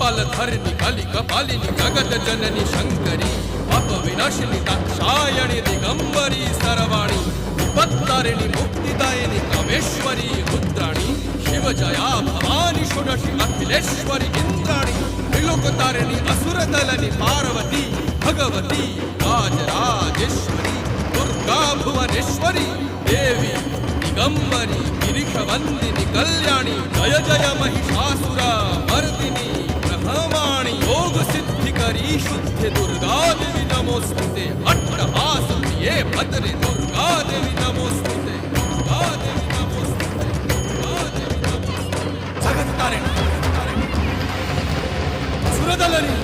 कपालधरिणी काली कपालिनी जगत जननी शंकरी पाप विनाशिनी दाक्षायणी दिगंबरी सर्वाणी विपत्तारिणी मुक्तिदायिनी कामेश्वरी रुद्राणी शिवजया भवानी षोडशी अखिलेश्वरी इंद्राणी त्रिलोकतारिणी असुरदलनी पार्वती भगवती राजराजेश्वरी दुर्गा भुवनेश्वरी देवी दिगंबरी गिरीशवंदिनी कल्याणी जय जय महिषासुरा मर्दिनी ब्रह्माणी योग सिद्धिकरी शुद्धि दुर्गा देवी नमोस्तुते अट्टहास प्रिये भद्रे दुर्गा देवी नमोस्तुते दुर्गा देवी नमोस्तुते दुर्गा देवी नमोस्तुते जगत्तारिणी सुरदलनी